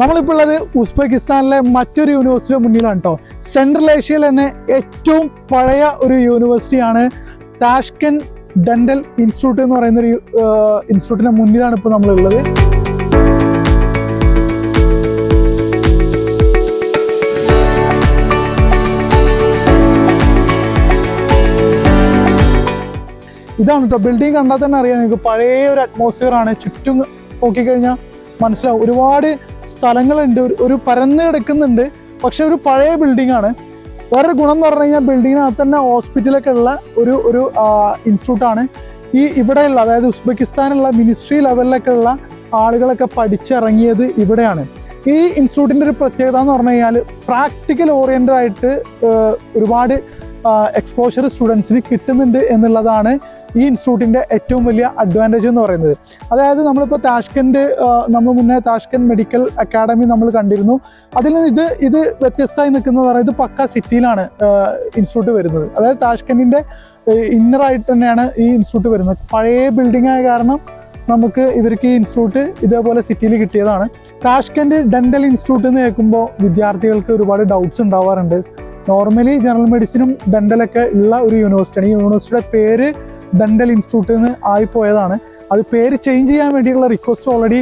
നമ്മളിപ്പോൾ ഉള്ളത് ഉസ്ബെക്കിസ്ഥാനിലെ മറ്റൊരു യൂണിവേഴ്സിറ്റിയുടെ മുന്നിലാണ് കേട്ടോ. സെൻട്രൽ ഏഷ്യയിൽ തന്നെ ഏറ്റവും പഴയ ഒരു യൂണിവേഴ്സിറ്റിയാണ് താഷ്കെന്റ് ഡെന്റൽ ഇൻസ്റ്റിറ്റ്യൂട്ട് എന്ന് പറയുന്ന ഒരു ഇൻസ്റ്റിറ്റ്യൂട്ടിന്റെ മുന്നിലാണ് ഇപ്പോൾ നമ്മളുള്ളത്. ഇതാണ് കേട്ടോ ബിൽഡിംഗ്. കണ്ടാൽ തന്നെ അറിയാം നിങ്ങൾക്ക് പഴയ ഒരു അറ്റ്മോസ്ഫിയർ ആണ്. ചുറ്റും നോക്കിക്കഴിഞ്ഞാൽ മനസ്സിലാവും, ഒരുപാട് സ്ഥലങ്ങളുണ്ട്, ഒരു പരന്ന് കിടക്കുന്നുണ്ട്. പക്ഷെ ഒരു പഴയ ബിൽഡിംഗ് ആണ്. വേറൊരു ഗുണം എന്ന് പറഞ്ഞു കഴിഞ്ഞാൽ ബിൽഡിങ്ങിനകത്ത് തന്നെ ഹോസ്പിറ്റലൊക്കെ ഉള്ള ഒരു ഇൻസ്റ്റിറ്റ്യൂട്ടാണ്. ഇവിടെയുള്ള, അതായത് ഉസ്ബെക്കിസ്ഥാനുള്ള മിനിസ്ട്രി ലെവലിലൊക്കെ ഉള്ള ആളുകളൊക്കെ പഠിച്ചിറങ്ങിയത് ഇവിടെയാണ്. ഈ ഇൻസ്റ്റിറ്റ്യൂട്ടിൻ്റെ ഒരു പ്രത്യേകത എന്ന് പറഞ്ഞു കഴിഞ്ഞാൽ പ്രാക്ടിക്കൽ ഓറിയൻറ്റഡ് ആയിട്ട് ഒരുപാട് എക്സ്പോഷർ സ്റ്റുഡൻസിന് കിട്ടുന്നുണ്ട് എന്നുള്ളതാണ് ഈ ഇൻസ്റ്റിറ്റ്യൂട്ടിൻ്റെ ഏറ്റവും വലിയ അഡ്വാൻറ്റേജ് എന്ന് പറയുന്നത്. അതായത് നമ്മളിപ്പോൾ നമ്മൾ മുന്നേ താഷ്കെന്റ് മെഡിക്കൽ അക്കാഡമി നമ്മൾ കണ്ടിരുന്നു. അതിൽ നിന്ന് ഇത് വ്യത്യസ്തമായി നിൽക്കുന്നത് പറയുന്നത് ഇത് പക്ക സിറ്റിയിലാണ് ഇൻസ്റ്റിറ്റ്യൂട്ട് വരുന്നത്. അതായത് താഷ്കെന്റിൻ്റെ ഇന്നറായിട്ട് തന്നെയാണ് ഈ ഇൻസ്റ്റിറ്റ്യൂട്ട് വരുന്നത്. പഴയ ബിൽഡിംഗ് ആയ കാരണം നമുക്ക് ഇവർക്ക് ഈ ഇൻസ്റ്റിറ്റ്യൂട്ട് ഇതേപോലെ സിറ്റിയിൽ കിട്ടിയതാണ്. താഷ്കെന്റ് ഡെന്റൽ ഇൻസ്റ്റിറ്റ്യൂട്ട് എന്ന് കേൾക്കുമ്പോൾ വിദ്യാർത്ഥികൾക്ക് ഒരുപാട് ഡൗട്ട്സ് ഉണ്ടാവാറുണ്ട്. നോർമലി ജനറൽ മെഡിസിനും ഡെന്റലൊക്കെ ഉള്ള ഒരു യൂണിവേഴ്സിറ്റിയാണ്. ഈ യൂണിവേഴ്സിറ്റിയുടെ പേര് ഡെന്റൽ ഇൻസ്റ്റിറ്റ്യൂട്ട് എന്ന് ആയിപ്പോയതാണ്. അത് പേര് ചേഞ്ച് ചെയ്യാൻ വേണ്ടിയുള്ള റിക്വസ്റ്റ് ഓൾറെഡി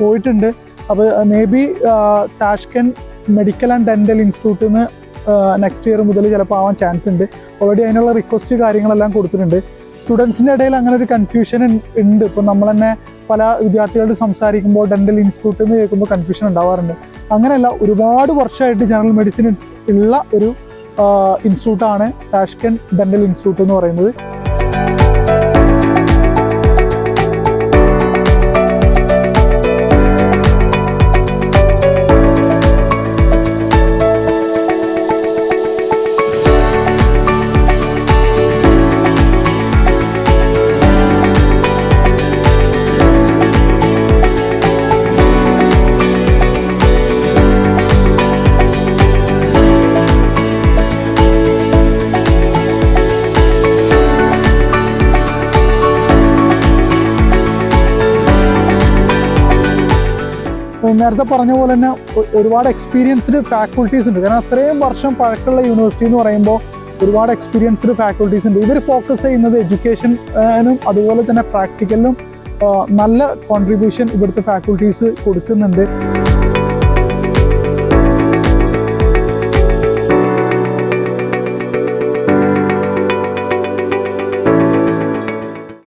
പോയിട്ടുണ്ട്. അപ്പോൾ may be Tashkent medical and dental institute എന്ന് നെക്സ്റ്റ് ഇയർ മുതൽ ചിലപ്പോൾ ആവാൻ ചാൻസ് ഉണ്ട്. ഓൾറെഡി അതിനുള്ള റിക്വസ്റ്റ് കാര്യങ്ങളെല്ലാം കൊടുത്തിട്ടുണ്ട്. സ്റ്റുഡൻസിൻ്റെ ഇടയിൽ അങ്ങനെ ഒരു കൺഫ്യൂഷൻ ഉണ്ട്. ഇപ്പോൾ നമ്മൾ തന്നെ പല വിദ്യാർത്ഥികളോട് സംസാരിക്കുമ്പോൾ ഡെന്റൽ ഇൻസ്റ്റിറ്റ്യൂട്ട് എന്ന് കേൾക്കുമ്പോൾ കൺഫ്യൂഷൻ ഉണ്ടാവാറുണ്ട്. അങ്ങനെയല്ല, ഒരുപാട് വർഷമായിട്ട് ജനറൽ മെഡിസിൻ ഉള്ള ഒരു ഇൻസ്റ്റിറ്റ്യൂട്ടാണ് താഷ്കെന്റ് ഡെന്റൽ ഇൻസ്റ്റിറ്റ്യൂട്ട് എന്ന് പറയുന്നത്. നേരത്തെ പറഞ്ഞ പോലെ തന്നെ ഒരുപാട് എക്സ്പീരിയൻസ്ഡ് ഫാക്കൾട്ടീസ് ഉണ്ട്. കാരണം അത്രയും വർഷം പഴക്കമുള്ള യൂണിവേഴ്സിറ്റി എന്ന് പറയുമ്പോൾ ഒരുപാട് എക്സ്പീരിയൻസ്ഡ് ഫാക്കൾട്ടീസ് ഉണ്ട്. ഇവർ ഫോക്കസ് ചെയ്യുന്നത് എഡ്യൂക്കേഷനും അതുപോലെ തന്നെ പ്രാക്ടിക്കലിനും നല്ല കോൺട്രിബ്യൂഷൻ ഇവിടുത്തെ ഫാക്കൾട്ടീസ് കൊടുക്കുന്നുണ്ട്.